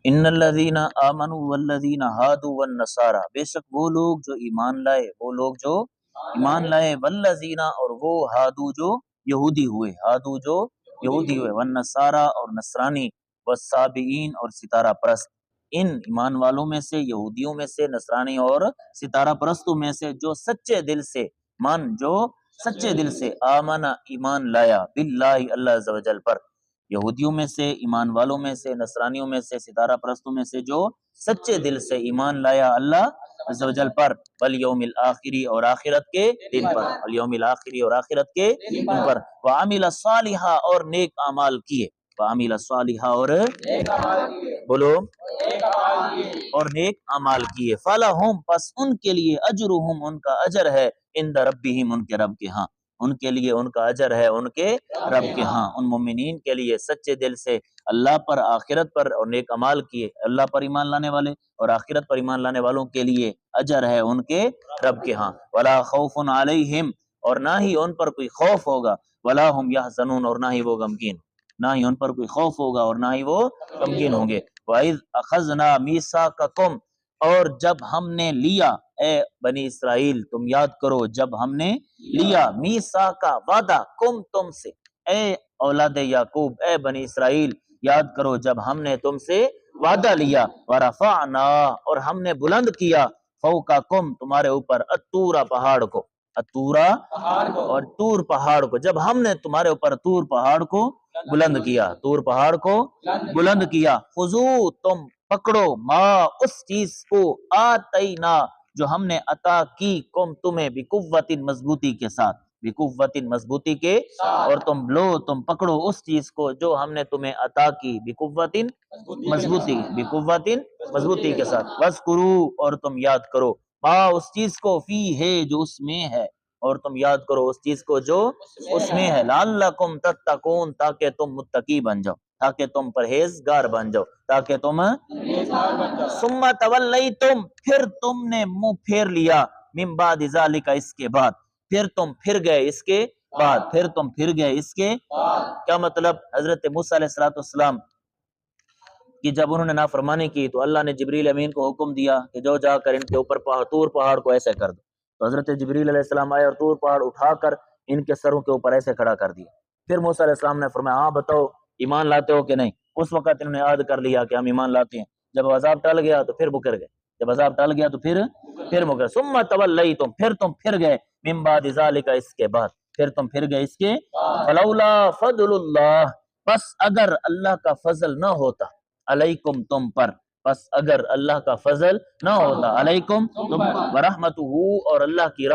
ان الذین آمنوا والذین ہادوا والنصارى، بے شک وہ لوگ جو ایمان لائے، وہ لوگ جو ایمان لائے، والذین اور وہ ہادو جو یہودی ہوئے، ہادو جو یہودی ہوئے، والنصارى اور نصرانی، والصابئین اور ستارہ پرست، ان ایمان والوں میں سے، یہودیوں میں سے، نصرانی اور ستارہ پرستوں میں سے جو سچے دل سے جو سچے دل سے آمن ایمان لایا باللہ اللہ عز و جل پر، یہودیوں میں سے، ایمان والوں میں سے، نصرانیوں میں سے، ستارہ پرستوں میں سے جو سچے دل سے ایمان لایا اللہ عز و جل پر، والیوم الآخری اور آخرت کے دن پر، والیوم الآخری اور آخرت کے دن پر، وعمل صالحا اور نیک اعمال کیے، وعمل صالحا اور بولو اور نیک اعمال کیے، فلہم پس ان کے لیے اجرہم ان کا اجر ہے، عند ربہم ان کے رب کے ہاں، ان کے لیے ان کا اجر ہے ان کے رب کے ہاں، ان مومنین کے لیے سچے دل سے اللہ پر، آخرت پر اور نیک اعمال کیے، اللہ پر ایمان لانے والے اور آخرت پر ایمان لانے والوں کے لیے اجر ہے ان کے رب کے ہاں، ولا خوف علیہم اور نہ ہی ان پر کوئی خوف ہوگا، ولا هم یحزنون اور نہ ہی وہ غمگین، نہ ہی ان پر کوئی خوف ہوگا اور نہ ہی وہ غمگین ہوں گے۔ وَإِذْ أَخَذْنَا مِيثَاقَكُمْ اور جب ہم نے لیا، اے بنی اسرائیل تم یاد کرو، جب ہم نے لیا میثاق وعدہ، کم تم سے، اے اولاد یعقوب، اے بنی اسرائیل یاد کرو جب ہم نے تم سے وعدہ لیا، ورفعنا اور ہم نے بلند کیا، فوقکم تمہارے اوپر، الطور پہاڑ کو، الطورا اور طور پہاڑ کو، جب ہم نے تمہارے اوپر طور پہاڑ کو بلند کیا، طور پہاڑ کو بلند کیا، خذو تم پکڑو، ما اس چیز کو، آتینا جو ہم نے عطا کی، کم تمہیں، بقوت مضبوطی کے ساتھ، بقوت مضبوطی کے، اور تم لو تم پکڑو اس چیز کو جو ہم نے تمہیں عطا کی، بقوت مضبوطی، بقوت مضبوطی کے ساتھ، وذکروا اور تم یاد کرو، ما اس چیز کو، فی ہے جو اس میں ہے، اور تم یاد کرو اس چیز کو جو اس میں ہے، لعلکم تتقون تاکہ تم متقی بن جاؤ، تاکہ تم پرہیزگار بن جاؤ، تاکہ تم ثم تولیتم پھر تم نے منہ پھیر لیا، من بعد ذالک اس کے بعد، پھر تم پھر گئے اس کے بعد، پھر تم پھر گئے اس کے کیا مطلب؟ حضرت موسیٰ علیہ السلام کہ جب انہوں نے نافرمانی کی تو اللہ نے جبریل امین کو حکم دیا کہ جو جا کر ان کے اوپر طور پہاڑ کو ایسے کر دو، تو حضرت جبریل علیہ السلام آئے اور طور پہاڑ اٹھا کر ان کے سروں کے اوپر ایسے کھڑا کر دیا۔ پھر موسیٰ علیہ السلام نے فرمایا ہاں بتاؤ ایمان لاتے ہو کہ نہیں؟ اس وقت انہوں نے یاد کر لیا کہ ہم ایمان لاتے ہیں، جب عذاب ٹل گیا تو پھر مکر گئے، جب عذاب ٹل گیا تو پھر مکر، ثم تولیتم پھر تم پھر گئے، من بعد ذالک اس کے بعد، پھر تم پھر گئے اس کے، فلولا فضل اللہ پس اگر اللہ کا فضل نہ ہوتا، علیکم تم پر، پس اگر اللہ کا فضل نہ ہوتا، علیکم تم ورحمتہ اور اللہ کی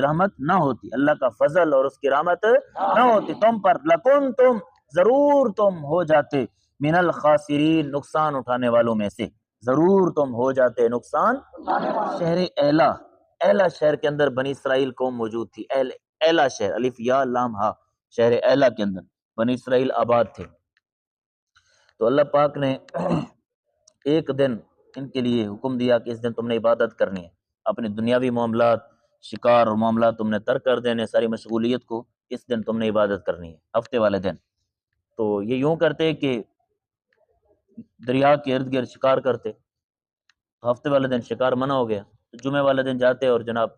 رحمت نہ ہوتی، اللہ کا فضل اور اس کی رحمت نہ ہوتی تم پر، لکن تم ضرور تم ہو جاتے، من الخاسرین نقصان اٹھانے والوں میں سے، ضرور تم ہو جاتے نقصان۔ شہر ایلا شہر کے اندر بنی اسرائیل قوم موجود تھی، ایلا شہر، الف یا لام ہا، شہر ایلا کے اندر بنی اسرائیل آباد تھے، تو اللہ پاک نے ایک دن ان کے لیے حکم دیا کہ اس دن تم نے عبادت کرنی ہے، اپنے دنیاوی معاملات، شکار اور معاملات تم نے ترک کر دینے، ساری مشغولیت کو، اس دن تم نے عبادت کرنی ہے، ہفتے والے دن۔ تو یہ یوں کرتے کہ دریا کے ارد گرد شکار کرتے، تو ہفتے والے دن شکار منع ہو گیا، تو جمعے والے دن جاتے اور جناب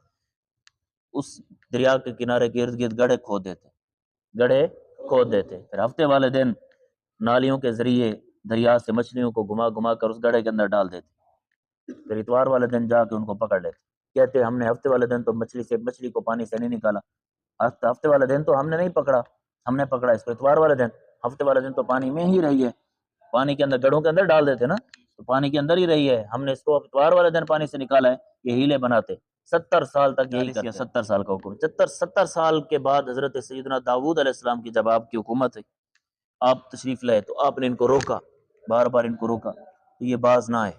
اس دریا کے کنارے کے ارد گرد گڑھے کھود دیتے، پھر ہفتے والے دن نالیوں کے ذریعے دریا سے مچھلیوں کو گھما گھما کر اس گڑھے کے اندر ڈال دیتے، پھر اتوار والے دن جا کے ان کو پکڑ لیتے، کہتے ہم نے ہفتے والے دن تو مچھلی کو پانی سے نہیں نکالا، ہفتے والے دن تو ہم نے نہیں پکڑا، ہم نے پکڑا اس کو اتوار والے دن، ہفتے والے دن تو پانی میں ہی رہی ہے، پانی کے اندر گڑھوں کے اندر ڈال دیتے نا، تو پانی کے اندر ہی رہی ہے، ہم نے اس کو اتوار والے دن پانی سے نکالا ہے، یہ ہیلے بناتے 70 سال تک یہی کرتے، 70 سال کا حکم، 70 سال کے بعد حضرت سیدنا داؤد علیہ السلام کی جب آپ کی حکومت ہے، آپ تشریف لائے، تو آپ نے ان کو روکا، بار بار ان کو روکا، تو یہ باز نہ آئے،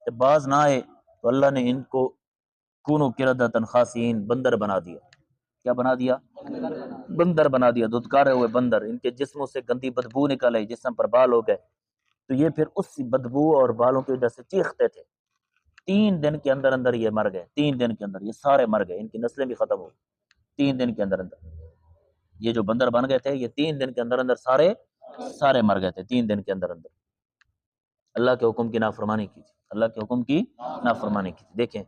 جب باز نہ آئے تو اللہ نے ان کو کونوا قردۃ خاسئین بندر بنا دیا، کیا بنا دیا؟ بندر بنا دیا، دھتکارے ہوئے بندر، ان کے جسموں سے گندی بدبو نکل آئی، جسم پر بال ہو گئے، تو یہ پھر اس بدبو اور بالوں کی وجہ سے چیختے تھے، 3 دن کے اندر اندر یہ مر گئے، 3 دن کے اندر یہ سارے مر گئے، ان کی نسلیں بھی ختم ہو گئی 3 دن کے اندر اندر، یہ جو بندر بن گئے تھے یہ 3 دن کے اندر اندر سارے مر گئے تھے، 3 دن کے اندر اندر۔ اللہ کے حکم کی نافرمانی کی تھی، اللہ کے حکم کی نافرمانی کی تھی۔ دیکھیں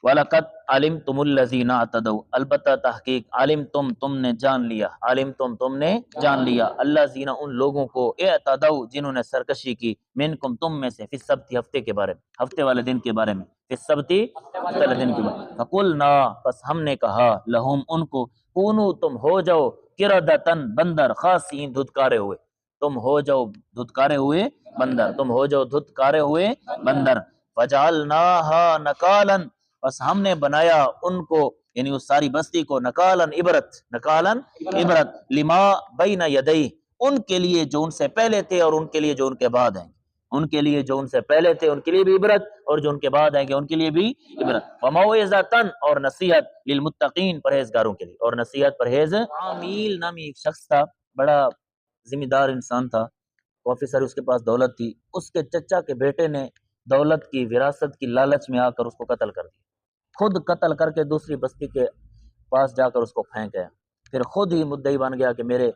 وَلَقَدْ عَلِمْتُمُ الَّذِينَ اعْتَدَوْا، البتہ تحقیق علمتم تم نے جان لیا، علمتم تم نے جان لیا، الَّذِينَ ان لوگوں کو اعتدوا جنہوں نے سرکشی کی، منکم تم میں سے، فی السبت ہفتے کے بارے میں، ہفتے والے دن کے بارے میں، فی السبت ہفتے والے دن کے بارے میں، فَقُلْنَا پس ہم نے کہا لہم ان کو، کونو تم ہو جاؤ قردۃ بندر، خاسئین دھتکارے ہوئے، تم ہو جاؤ دھتکارے ہوئے بندر، تم ہو جاؤ دھتکارے ہوئے بندر، فَجَعَلْنَاهَا نَكَالًا بس ہم نے بنایا ان کو یعنی اس ساری بستی کو نکالن عبرت لما بین یدیہ ان کے لیے جو ان سے پہلے تھے اور ان کے لیے جو ان کے بعد آئیں گے، ان کے لیے جو ان سے پہلے تھے ان کے لیے بھی عبرت اور جو ان کے بعد آئیں گے ان کے لیے بھی عبرت، وموعظۃ اور نصیحت للمتقین پرہیزگاروں کے لیے، اور نصیحت پرہیز عامیل نامی ایک شخص تھا، بڑا ذمہ دار انسان تھا، آفیسر، اس کے پاس دولت تھی، اس کے چچا کے بیٹے نے دولت کی وراثت کی لالچ میں آ کر اس کو قتل کر دیا، خود قتل کر کے دوسری بستی کے پاس جا کر اس کو پھینک گیا، پھر خود ہی مدعی بن گیا کہ میرے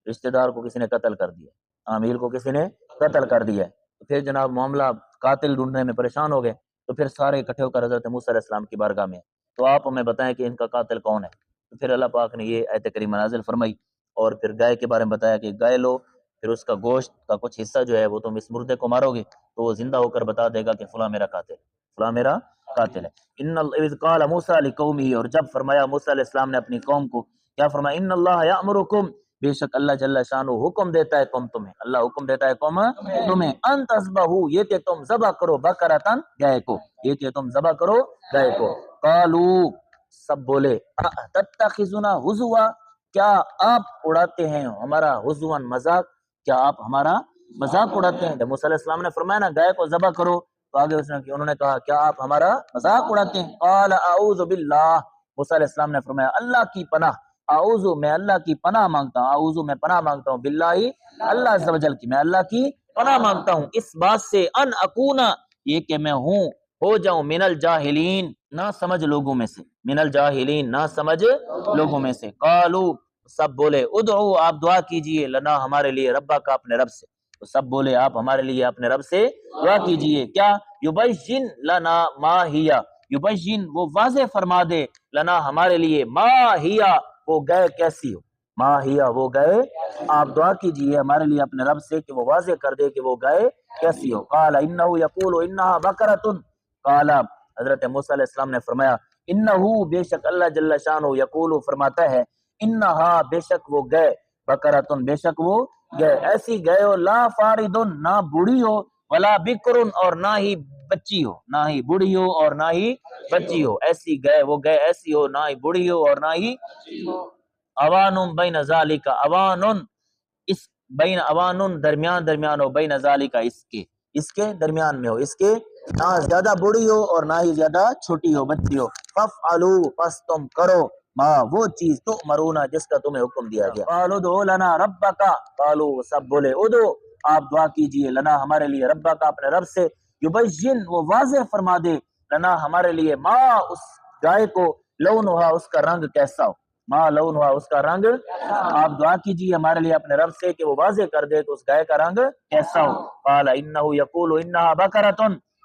رشتہ دار کو کسی نے قتل کر دیا، عامل کو کسی نے قتل کر دیا، تو پھر جناب معاملہ قاتل ڈھونڈنے میں پریشان ہو گئے، تو پھر سارے اکٹھے ہو کر حضرت موسیٰ علیہ السلام کی بارگاہ میں، تو آپ ہمیں بتائیں کہ ان کا قاتل کون ہے، تو پھر اللہ پاک نے یہ آیت کریمہ نازل فرمائی، اور پھر گائے کے بارے میں بتایا کہ گائے لو، پھر اس کا گوشت کا کچھ حصہ جو ہے وہ تم اس مردے کو مارو گے تو وہ زندہ ہو کر بتا دے گا کہ فلاں میرا قاتل، فلاں میرا قاتل ہے۔ اذ قال موسیٰ لقومہ، اور جب فرمایا موسیٰ علیہ السلام نے اپنی قوم کو، کیا فرمایا، ان اللہ یأمرکم، بے شک اللہ جل شانہ حکم دیتا ہے قوم تمہیں، اللہ حکم دیتا ہے قوم تمہیں، ان تذبحوا، یہ کہ تم ذبح کرو، بقرۃ گائے کو، یہ کہ تم ذبح کرو گائے کو، قالو سب بولے، تتخذنا ہزوا، کیا آپ اڑاتے ہیں ہمارا ہزوا مذاق، کیا آپ ہمارا مذاق اڑاتے ہیں؟ جب موسیٰ علیہ السلام نے فرمایا نا گائے کو ذبح کرو تو آگے انہوں نے کہا کیا آپ ہمارا مذاق اڑاتے ہیں؟ قال اعوذ باللہ، موسیٰ علیہ السلام نے فرمایا اللہ کی پناہ، اعوذ میں اللہ کی پناہ مانگتا ہوں، اعوذ میں پناہ مانگتا ہوں، باللہ اللہ عز و جل کی، میں اللہ کی پناہ مانگتا ہوں، اس بات سے ان اکونا، یہ کہ میں ہو جاؤں، من الجاہلین، نہ سمجھ لوگوں میں سے، من الجاہلین، نہ سمجھ لوگوں میں سے، قالو سب بولے، ادعو آپ دعا کیجئے، لنا ہمارے لیے، ربا کا اپنے رب سے، تو سب بولے آپ ہمارے لیے اپنے رب سے دعا کیجئے، کیا یبین لنا ما ہیا، یبین وہ واضح فرما دے، لنا ہمارے لیے، ما ہیا وہ گئے کیسی ہو، ما ہیا وہ گئے، آپ دعا کیجئے ہمارے لیے اپنے رب سے کہ وہ واضح کر دے کہ وہ گئے کیسی ہو، قال انہ یقول انہا بقرۃ، قال حضرت موسیٰ علیہ السلام نے فرمایا انہ بے شک اللہ جل شانہ یقول فرماتا ہے، انہا بے شک وہ گئے، بقرۃ بے شک وہ گئے، ایسی گئے ہو، لا فارد نہ بوڑھی ہو، ولا بکر اور نہ ہی بچی ہو، نہ ہی بوڑھی ہو اور نہ ہی بچی ہو، ایسی گئے وہ گئے ایسی ہو، نہ ہی بوڑھی ہو اور نہ ہی اوان بین ذالک، اوان اس بین، اوان درمیان ہو، بین ذالک اس کے درمیان میں ہو، اس کے نہ زیادہ بوڑھی ہو اور نہ ہی زیادہ چھوٹی ہو، بچی ہو، فافعلوا پس تم کرو، ماں وہ چیز تؤمرون جس کا تمہیں حکم دیا گیا، قالوا ادع لنا ربک، قالوا سب بولے ادعو آپ دعا کیجئے، لنا ہمارے لیے، ربک اپنے رب سے، یبین وہ واضح فرما دے، لنا ہمارے لیے، ماں اس گائے کو، لونہا اس کا رنگ کیسا ہو، ماں لونہا اس کا رنگ، آپ دعا کیجئے ہمارے لیے اپنے رب سے کہ وہ واضح کر دے کہ اس گائے کا رنگ کیسا ہو، قال انہ یقول انہا بقرۃ،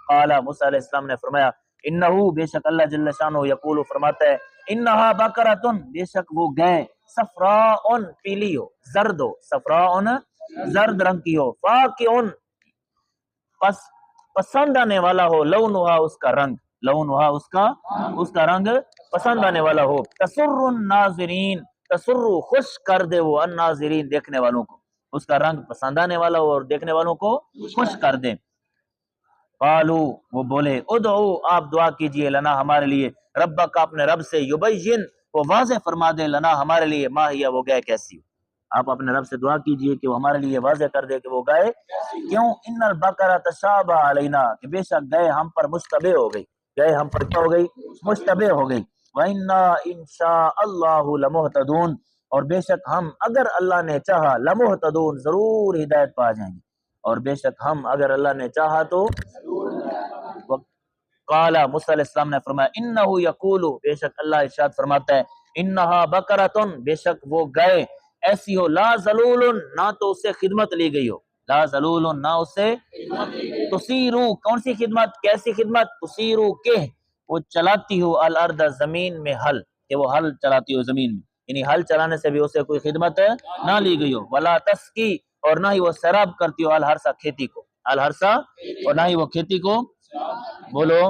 قال موسیٰ علیہ السلام نے فرمایا انہ بے شک اللہ جل شانہ یقول فرماتا ہے، انہا بقرۃ بے شک وہ گائے، صفراء پیلی ہو، زرد ہو، صفراء زرد رنگ کی ہو، فاقع پسند آنے والا ہو، لونہا اس کا رنگ، لونہا اس کا رنگ پسند آنے والا ہو، تسر الناظرین، تسر خوش کر دے وہ، الناظرین دیکھنے والوں کو، اس کا رنگ پسند آنے والا ہو اور دیکھنے والوں کو خوش کر دے، قالو وہ بولے، ادعو آپ دعا کیجئے، لنا ہمارے لیے، ربک اپنے رب سے، یبین وہ واضح فرما دے، لنا ہمارے لیے، ما ہیا وہ گائے کیسی ہو، آپ اپنے رب سے دعا کیجئے کہ وہ ہمارے لیے واضح کر دے کہ وہ گائے کیوں، ان البقرہ تشابہ علینا، کہ بے شک گائے ہم پر مشتبہ ہو گئی، گائے ہم پر کیا ہو گئی، مشتبہ ہو گئی، وَإِنَّا إِن شَاءَ اللَّهُ لَمُهْتَدُونَ اور بے شک ہم اگر اللہ نے چاہا، لمحتدون ضرور ہدایت پا جائیں گے، اور بے شک ہم اگر اللہ نے چاہا تو، قال موسیٰ علیہ السلام نے فرمایا انہ یقول بے شک اللہ ارشاد فرماتا ہے، انہا بقرۃ بے شک وہ گائے ایسی ہو، لا ذلول نہ تو اس سے خدمت لی گئی ہو، لا ذلول نہ اسے تسیرو کون سی خدمت کیسی خدمت تسیرو کہ وہ چلاتی ہو الارض زمین میں حل کہ وہ حل چلاتی ہو زمین میں یعنی حل چلانے سے بھی اسے کوئی خدمت نہ لی گئی ہو ولا تسقی اور نہ ہی وہ سیراب کرتی ہو الحرث کھیتی کو الحرث اور نہ ہی وہ کھیتی کو بولو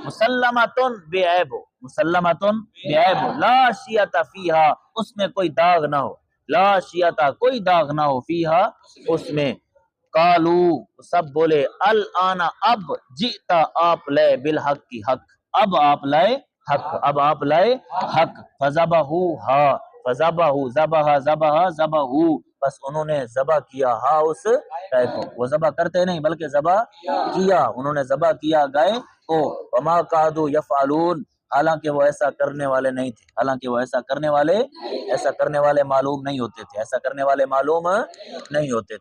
مسلمتن بے عیب ہو مسلمتن بے عیب ہو لا شیعت فیہا اس میں کوئی داغ نہ ہو لا شیعت کوئی داغ نہ ہو فیہا اس میں قالو سب بولے الآن اب جئتا آپ لے بالحق کی حق اب آپ لائے حق اب آپ لائے حق فذبحوہا فذبحوا ذبحوا بس انہوں نے ذبح کیا ہا اس گائے کو وہ ذبح کرتے نہیں بلکہ ذبح کیا انہوں نے ذبح کیا گائے کو وما قادوا یفعلون حالانکہ وہ ایسا کرنے والے نہیں تھے حالانکہ وہ ایسا کرنے والے معلوم نہیں ہوتے تھے ایسا کرنے والے معلوم نہیں ہوتے تھے